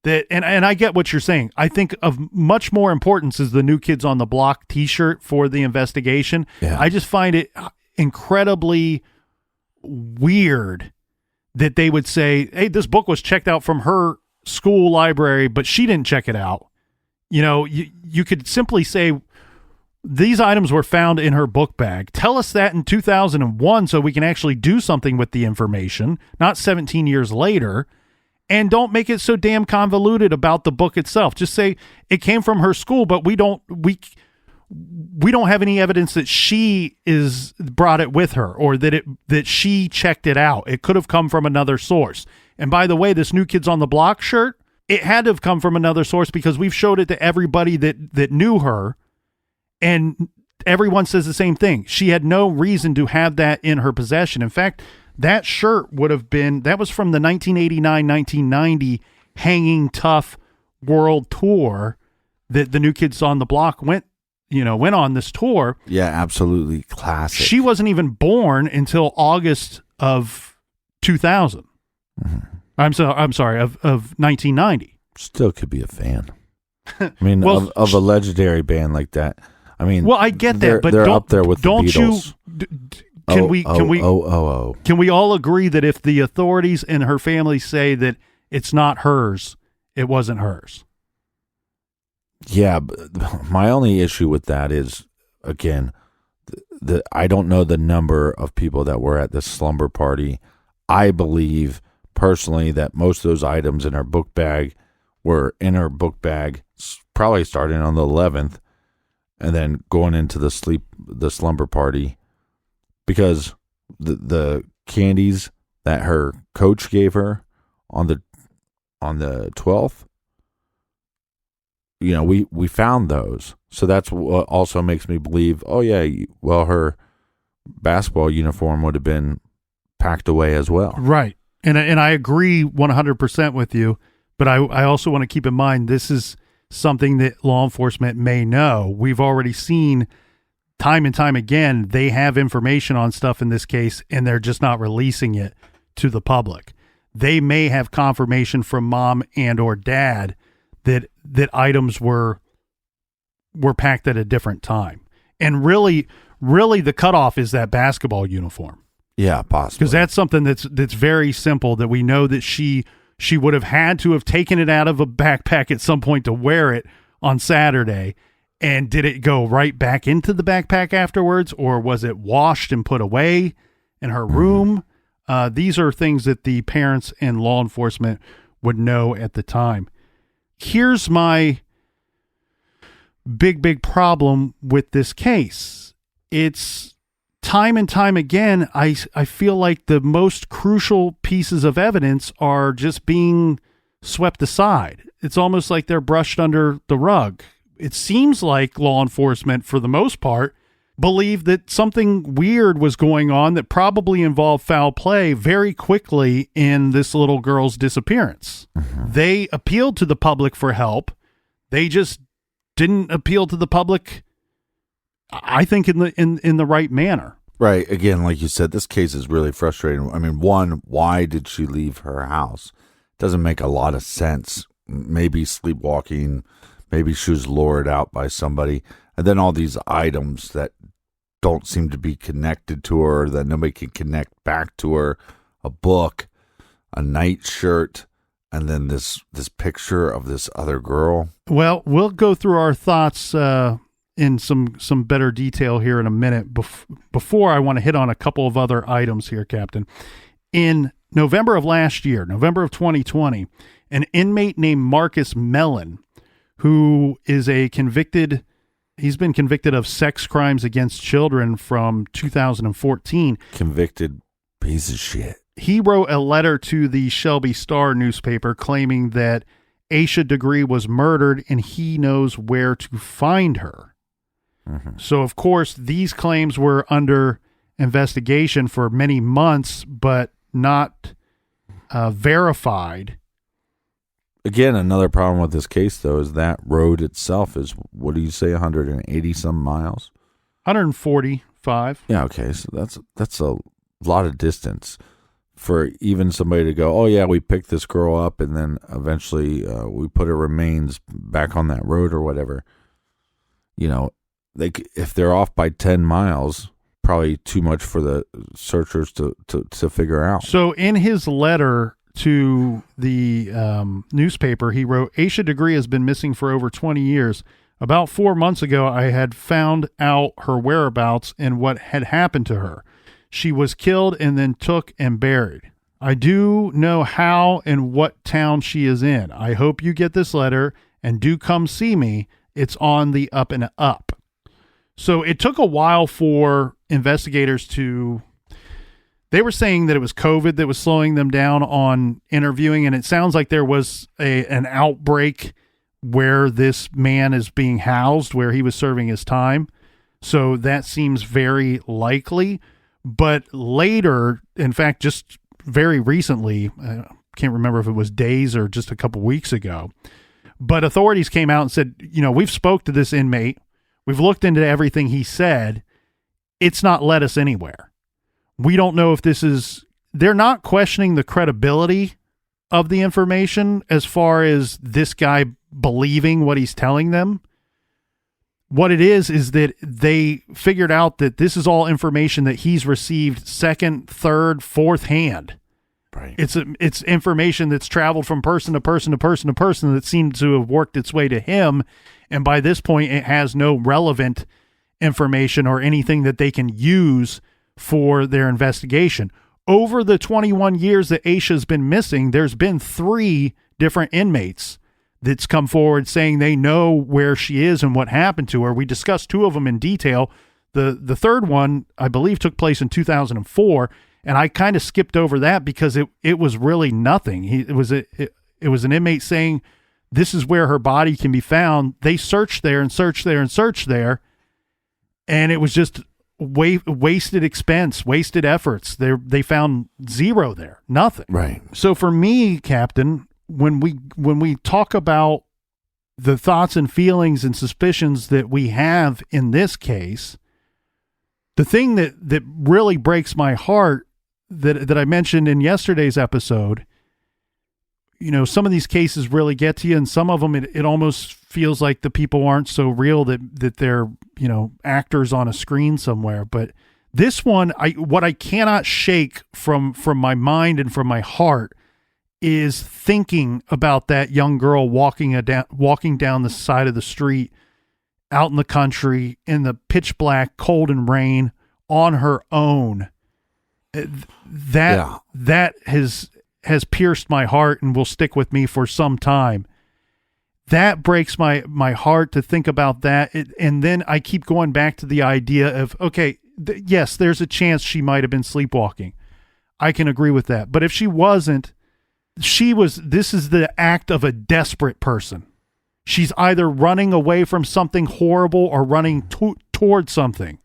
that, and I get what you're saying. I think of much more importance is the New Kids on the Block t-shirt for the investigation. Yeah. I just find it incredibly weird that they would say, hey, this book was checked out from her school library, but she didn't check it out. You know, you could simply say these items were found in her book bag. Tell us that in 2001 so we can actually do something with the information, not 17 years later. And don't make it so damn convoluted about the book itself. Just say it came from her school, but we don't have any evidence that she brought it with her or that she checked it out. It could have come from another source. And by the way, this New Kids on the Block shirt, it had to have come from another source because we've showed it to everybody that knew her, and everyone says the same thing. She had no reason to have that in her possession. In fact, that shirt that was from the 1989-1990 Hanging Tough World Tour that the New Kids on the Block went on this tour. Yeah, absolutely classic. She wasn't even born until August of 2000. Mm-hmm. I'm sorry, of 1990. Still could be a fan. I mean, of a legendary band like that. I mean, well, I get that, but they're up there with the Beatles. Can we all agree that if the authorities and her family say that it's not hers, it wasn't hers? Yeah, but my only issue with that is, again, I don't know the number of people that were at this slumber party. I believe personally that most of those items in her book bag were in her book bag, probably starting on the 11th, and then going into the slumber party, because the candies that her coach gave her on the 12th, you know, we found those. So that's what also makes me believe, oh yeah, well, her basketball uniform would have been packed away as well. Right. And I agree 100% with you, but I also want to keep in mind this is something that law enforcement may know. We've already seen time and time again, they have information on stuff in this case, and they're just not releasing it to the public. They may have confirmation from mom and or dad that items were packed at a different time. And really the cutoff is that basketball uniform. Yeah, possibly. Because that's something that's very simple, that we know that she would have had to have taken it out of a backpack at some point to wear it on Saturday. And did it go right back into the backpack afterwards, or was it washed and put away in her room? These are things that the parents and law enforcement would know at the time. Here's my big problem with this case. It's time and time again, I feel like the most crucial pieces of evidence are just being swept aside. It's almost like they're brushed under the rug. It seems like law enforcement, for the most part, believed that something weird was going on that probably involved foul play very quickly in this little girl's disappearance. Mm-hmm. They appealed to the public for help. They just didn't appeal to the public, I think, in the right manner. Right. Again, like you said, this case is really frustrating. I mean, one, why did she leave her house? Doesn't make a lot of sense. Maybe sleepwalking, maybe she was lured out by somebody. And then all these items that don't seem to be connected to her, that nobody can connect back to her. A book, a nightshirt, and then this picture of this other girl. Well, we'll go through our thoughts in some better detail here in a minute. Before I want to hit on a couple of other items here, Captain. In November of last year, November of 2020, an inmate named Marcus Mellon, who is he's been convicted of sex crimes against children from 2014. Convicted piece of shit. He wrote a letter to the Shelby Star newspaper claiming that Aisha Degree was murdered and he knows where to find her. Mm-hmm. So, of course, these claims were under investigation for many months, but not verified. Again, another problem with this case, though, is that road itself is, what do you say, 180 some miles? 145. Yeah, okay, so that's a lot of distance for even somebody to go, oh yeah, we picked this girl up and then eventually we put her remains back on that road or whatever. You know, if they're off by 10 miles, probably too much for the searchers to figure out. So in his letter to the newspaper, he wrote, Aisha Degree has been missing for over 20 years. About 4 months ago, I had found out her whereabouts and what had happened to her. She was killed and then took and buried. I do know how and what town she is in. I hope you get this letter and do come see me. It's on the up and up. So it took a while for investigators they were saying that it was COVID that was slowing them down on interviewing, and it sounds like there was an outbreak where this man is being housed, where he was serving his time. So that seems very likely. But later, in fact, just very recently, I can't remember if it was days or just a couple weeks ago, but authorities came out and said, we've spoke to this inmate. We've looked into everything he said. It's not led us anywhere. We don't know if they're not questioning the credibility of the information as far as this guy believing what he's telling them. what it is that they figured out that this is all information that he's received second, third, fourth hand. Right. It's information that's traveled from person to person to person to person that seemed to have worked its way to him. And by this point, it has no relevant information or anything that they can use for their investigation. Over the 21 years that Aisha's been missing, there's been 3 different inmates that's come forward saying they know where she is and what happened to her. We discussed 2 of them in detail. The third one, I believe, took place in 2004, and I kind of skipped over that because it was really nothing. It was an inmate saying this is where her body can be found. They searched there and searched there and searched there, and it was just wasted expense, wasted efforts. They found 0 there, nothing. Right. So for me, Captain, when we talk about the thoughts and feelings and suspicions that we have in this case, the thing that really breaks my heart that I mentioned in yesterday's episode, you know, some of these cases really get to you, and some of them it almost feels like the people aren't so real that they're, you know, actors on a screen somewhere. But this one, what I cannot shake from my mind and from my heart is thinking about that young girl walking down the side of the street out in the country in the pitch black, cold and rain on her own. That has pierced my heart and will stick with me for some time. That breaks my heart to think about that. And then I keep going back to the idea of, okay, yes, there's a chance she might have been sleepwalking. I can agree with that. But if she wasn't, this is the act of a desperate person. She's either running away from something horrible or running towards something.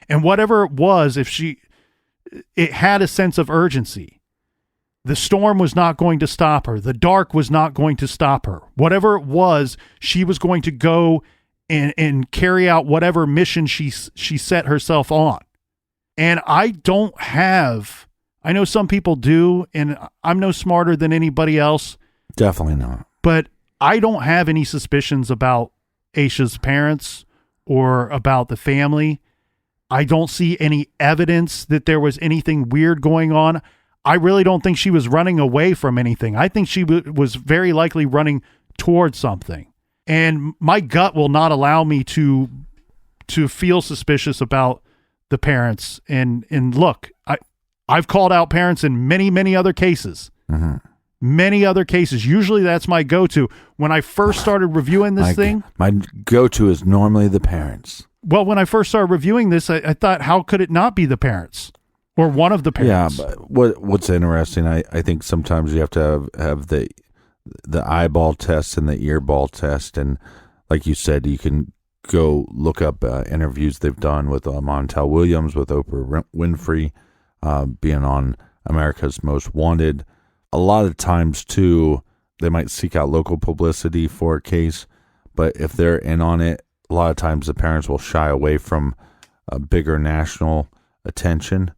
And whatever it was, it had a sense of urgency. The storm was not going to stop her. The dark was not going to stop her. Whatever it was, she was going to go and carry out whatever mission she set herself on. And I know some people do, and I'm no smarter than anybody else. Definitely not. But I don't have any suspicions about Aisha's parents or about the family. I don't see any evidence that there was anything weird going on. I really don't think she was running away from anything. I think she was very likely running towards something. And my gut will not allow me to feel suspicious about the parents. And look, I've called out parents in many, many other cases. Mm-hmm. Many other cases. Usually that's my go-to. When I first started reviewing this thing. My go-to is normally the parents. Well, when I first started reviewing this, I thought, how could it not be the parents or one of the parents? Yeah, but what's interesting, I think sometimes you have to have the eyeball test and the earball test. And like you said, you can go look up interviews they've done with Montel Williams, with Oprah Winfrey, being on America's Most Wanted. A lot of times, too, they might seek out local publicity for a case, but if they're in on it, a lot of times the parents will shy away from a bigger national attention.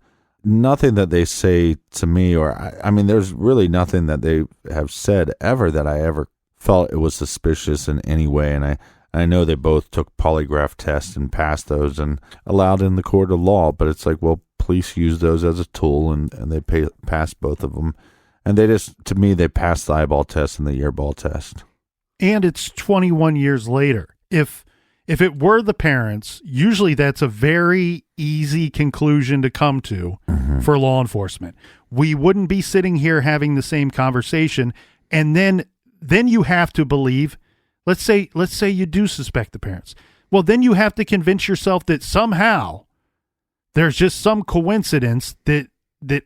Nothing that they say to me, or I mean, there's really nothing that they have said ever that I ever felt it was suspicious in any way. And I know they both took polygraph tests and passed those and allowed in the court of law, but it's like, well, police use those as a tool, and they passed both of them. And to me, they passed the eyeball test and the earball test. And it's 21 years later. If it were the parents, usually that's a very easy conclusion to come to for law enforcement. We wouldn't be sitting here having the same conversation. And then you have to believe, let's say you do suspect the parents. Well, then you have to convince yourself that somehow there's just some coincidence that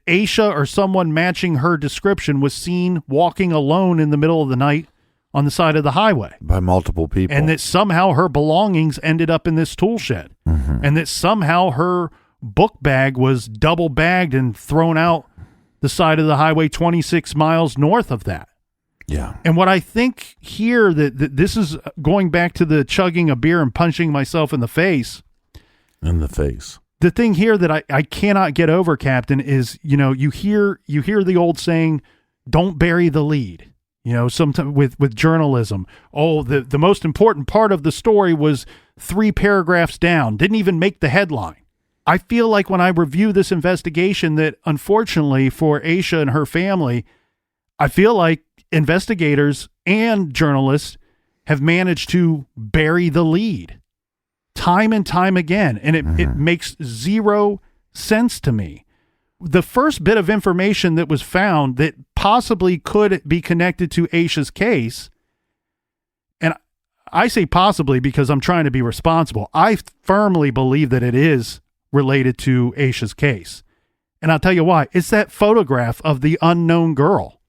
Aisha or someone matching her description was seen walking alone in the middle of the night on the side of the highway by multiple people, and that somehow her belongings ended up in this tool shed, and that somehow her book bag was double bagged and thrown out the side of the highway 26 miles north of that. Yeah. And what I think here that this is going back to the chugging a beer and punching myself in the face. The thing here that I cannot get over, Captain, is, you know, you hear the old saying, don't bury the lead. You know, sometimes with journalism, the most important part of the story was 3 paragraphs down, didn't even make the headline. I feel like when I review this investigation that unfortunately for Aisha and her family, I feel like investigators and journalists have managed to bury the lead time and time again. And it makes zero sense to me. The first bit of information that was found that possibly could be connected to Aisha's case, and I say possibly because I'm trying to be responsible. I firmly believe that it is related to Aisha's case. And I'll tell you why. It's that photograph of the unknown girl.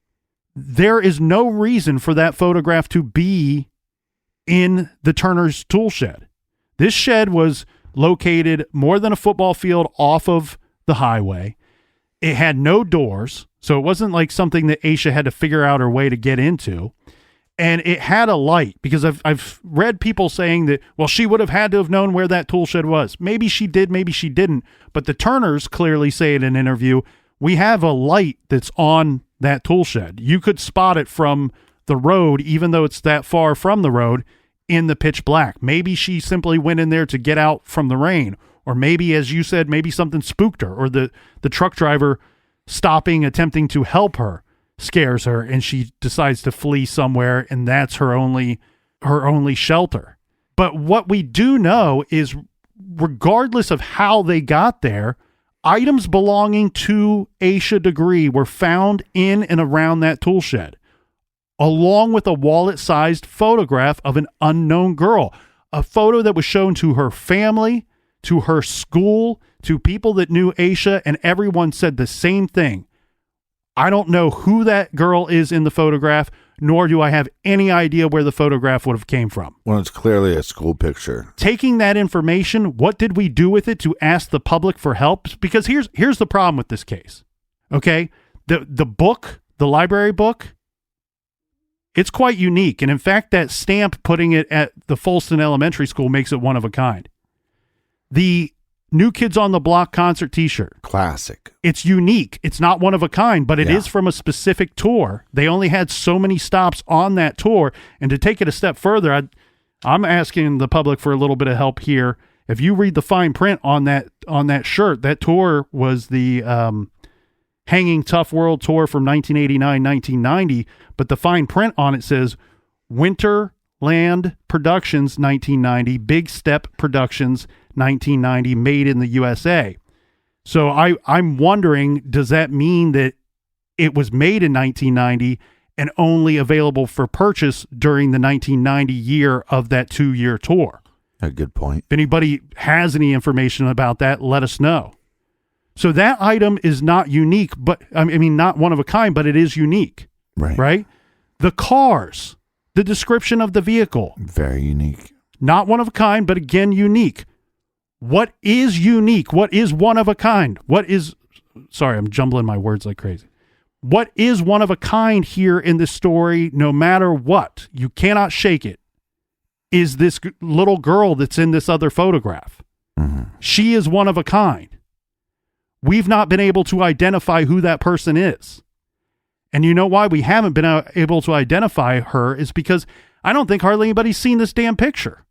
There is no reason for that photograph to be in the Turner's tool shed. This shed was located more than a football field off of the highway. It had no doors, so it wasn't like something that Aisha had to figure out her way to get into. And it had a light, because I've read people saying that, well, she would have had to have known where that tool shed was. Maybe she did, maybe she didn't. But the Turners clearly say in an interview, we have a light that's on that tool shed. You could spot it from the road, even though it's that far from the road, in the pitch black. Maybe she simply went in there to get out from the rain. Or maybe, as you said, maybe something spooked her, or the truck driver stopping, attempting to help her, scares her, and she decides to flee somewhere, and that's her only shelter. But what we do know is, regardless of how they got there, items belonging to Aisha Degree were found in and around that tool shed, along with a wallet-sized photograph of an unknown girl, a photo that was shown to her family, to her school, to people that knew Aisha, and everyone said the same thing. I don't know who that girl is in the photograph, nor do I have any idea where the photograph would have came from. Well, it's clearly a school picture. Taking that information, what did we do with it to ask the public for help? Because here's the problem with this case. Okay? The book, the library book, it's quite unique. And in fact, that stamp putting it at the Folston Elementary School makes it one of a kind. The New Kids on the Block concert t-shirt. Classic. It's unique. It's not one of a kind, but it is from a specific tour. They only had so many stops on that tour. And to take it a step further, I'm asking the public for a little bit of help here. If you read the fine print on that shirt, that tour was the Hanging Tough World Tour from 1989-1990. But the fine print on it says Winterland Productions 1990, Big Step Productions 1990, made in the USA. So I'm wondering, does that mean that it was made in 1990 and only available for purchase during the 1990 year of that 2-year tour? A good point. If anybody has any information about that, let us know. So that item is not unique, but I mean, not one of a kind, but it is unique. Right? The cars, the description of the vehicle. Very unique. Not one of a kind, but again, unique. What is unique? What is one of a kind? Sorry, I'm jumbling my words like crazy. What is one of a kind here in this story, no matter what? You cannot shake it. Is this little girl that's in this other photograph. Mm-hmm. She is one of a kind. We've not been able to identify who that person is. And you know why we haven't been able to identify her is because I don't think hardly anybody's seen this damn picture.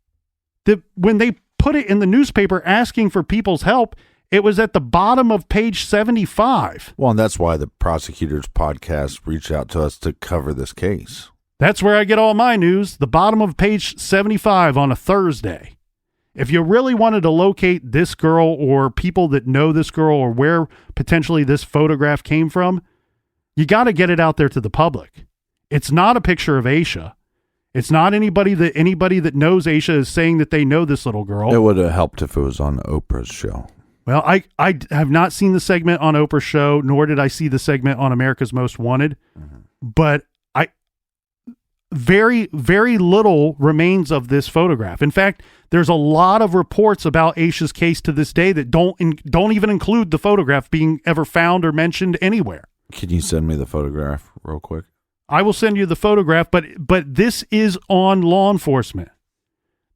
When they put it in the newspaper asking for people's help, it was at the bottom of page 75. Well, and that's why the Prosecutors Podcast reached out to us to cover this case. That's where I get all my news, the bottom of page 75 on a Thursday. If you really wanted to locate this girl or people that know this girl or where potentially this photograph came from, you got to get it out there to the public. It's not a picture of Aisha. It's not anybody that knows Aisha is saying that they know this little girl. It would have helped if it was on Oprah's show. Well, I have not seen the segment on Oprah's show, nor did I see the segment on America's Most Wanted. Mm-hmm. But very, very little remains of this photograph. In fact, there's a lot of reports about Aisha's case to this day that don't even include the photograph being ever found or mentioned anywhere. Can you send me the photograph real quick? I will send you the photograph, but this is on law enforcement.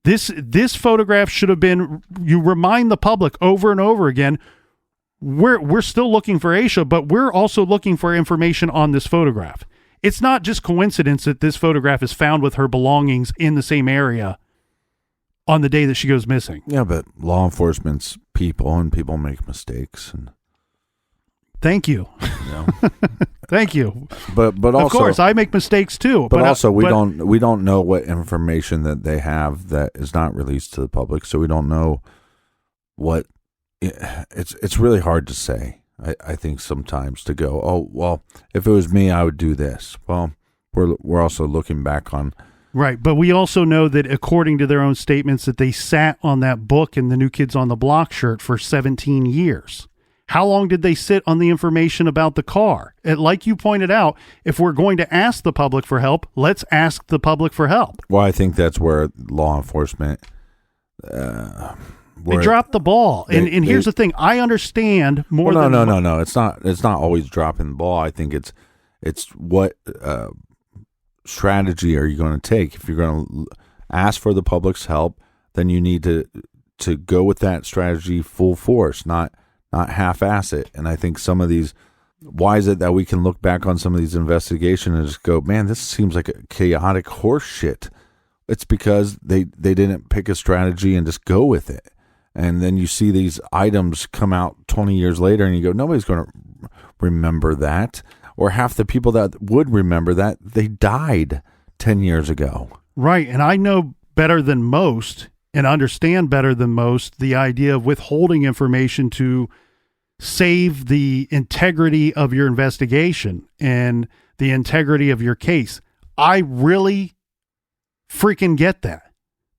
This photograph should have been, you remind the public over and over again, we're still looking for Aisha, but we're also looking for information on this photograph. It's not just coincidence that this photograph is found with her belongings in the same area on the day that she goes missing. Yeah, but law enforcement's people, and people make mistakes, and Thank you. Thank you. But also, of course, I make mistakes too. But also, we don't know what information that they have that is not released to the public, so we don't know what. It's really hard to say. I think sometimes to go, oh well, if it was me, I would do this. Well, we're also looking back on. Right, but we also know that according to their own statements, that they sat on that book and the New Kids on the Block shirt for 17 years. How long did they sit on the information about the car? And like you pointed out, if we're going to ask the public for help, let's ask the public for help. Well, I think that's where law enforcement... they dropped the ball. And here's the thing. I understand more than... No. It's not always dropping the ball. I think it's what strategy are you going to take? If you're going to ask for the public's help, then you need to go with that strategy full force, not half-ass it. And I think some of these, why is it that we can look back on some of these investigations and just go, man, this seems like a chaotic horse shit. It's because they didn't pick a strategy and just go with it. And then you see these items come out 20 years later and you go, nobody's going to remember that. Or half the people that would remember that, they died 10 years ago. Right. And I know better than most and understand better than most the idea of withholding information to save the integrity of your investigation and the integrity of your case. I really freaking get that.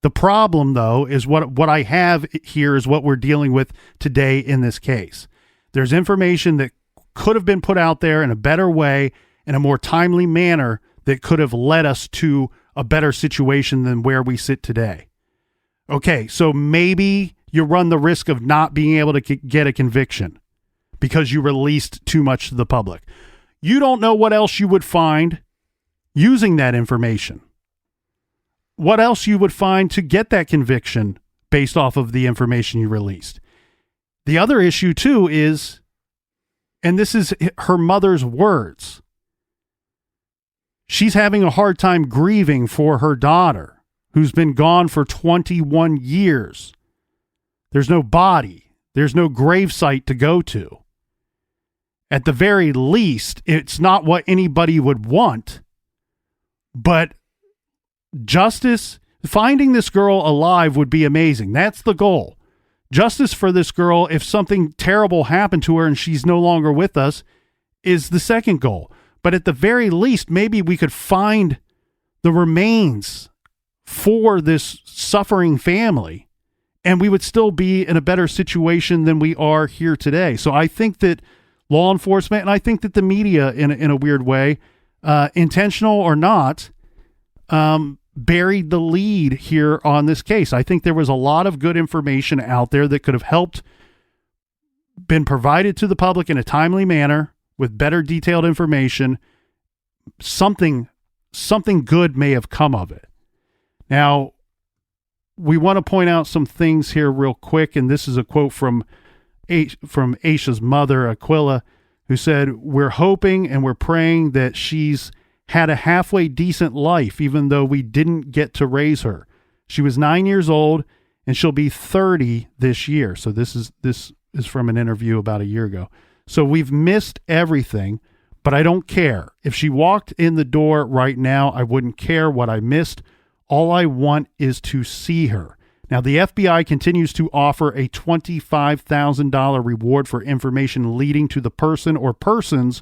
The problem, though, is what I have here is what we're dealing with today in this case. There's information that could have been put out there in a better way, in a more timely manner, that could have led us to a better situation than where we sit today. Okay, so maybe you run the risk of not being able to get a conviction because you released too much to the public. You don't know what else you would find using that information. What else you would find to get that conviction based off of the information you released. The other issue, too, is, and this is her mother's words, she's having a hard time grieving for her daughter, who's been gone for 21 years. There's no body. There's no gravesite to go to. At the very least, it's not what anybody would want, but justice, finding this girl alive would be amazing. That's the goal. Justice for this girl, if something terrible happened to her and she's no longer with us, is the second goal. But at the very least, maybe we could find the remains for this suffering family, and we would still be in a better situation than we are here today. So I think that law enforcement, and I think that the media, in a weird way, intentional or not, buried the lead here on this case. I think there was a lot of good information out there that could have helped, been provided to the public in a timely manner with better detailed information. Something good may have come of it. Now, we want to point out some things here real quick, and this is a quote from Aisha's mother, Aquila, who said, "We're hoping and we're praying that she's had a halfway decent life, even though we didn't get to raise her. She was 9 years old, and she'll be 30 this year." So this is from an interview about a year ago. "So we've missed everything, but I don't care. If she walked in the door right now, I wouldn't care what I missed. All I want is to see her." Now, the FBI continues to offer a $25,000 reward for information leading to the person or persons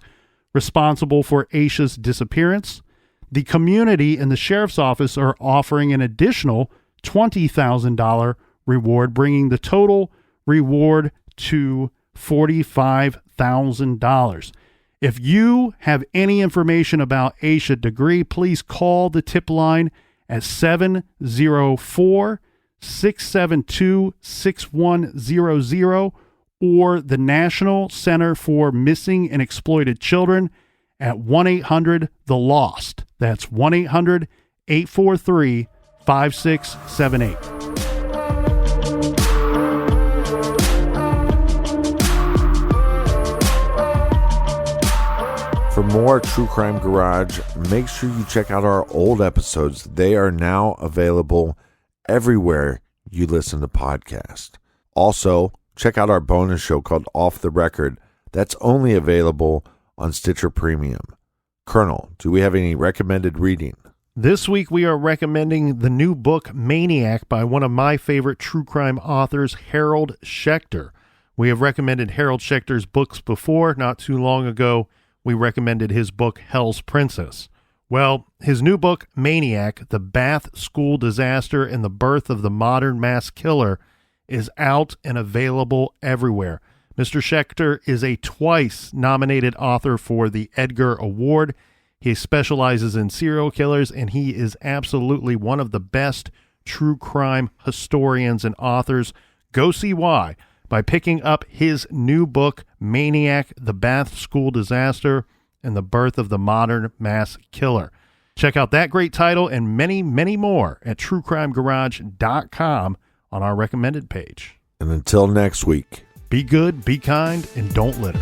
responsible for Aisha's disappearance. The community and the sheriff's office are offering an additional $20,000 reward, bringing the total reward to $45,000. If you have any information about Aisha Degree, please call the tip line at 704-672-6100 or the National Center for Missing and Exploited Children at 1-800-THE-LOST. That's 1-800-843-5678. For more True Crime Garage, make sure you check out our old episodes. They are now available everywhere you listen to podcasts. Also, check out our bonus show called Off the Record. That's only available on Stitcher Premium. Colonel, do we have any recommended reading? This week we are recommending the new book Maniac by one of my favorite true crime authors, Harold Schechter. We have recommended Harold Schechter's books before. Not too long ago, we recommended his book Hell's Princess. Well, his new book, Maniac, The Bath School Disaster and the Birth of the Modern Mass Killer, is out and available everywhere. Mr. Schechter is a twice-nominated author for the Edgar Award. He specializes in serial killers, and he is absolutely one of the best true crime historians and authors. Go see why by picking up his new book, Maniac, The Bath School Disaster and the Birth of the Modern Mass Killer. Check out that great title and many, many more at truecrimegarage.com on our recommended page. And until next week, be good, be kind, and don't litter.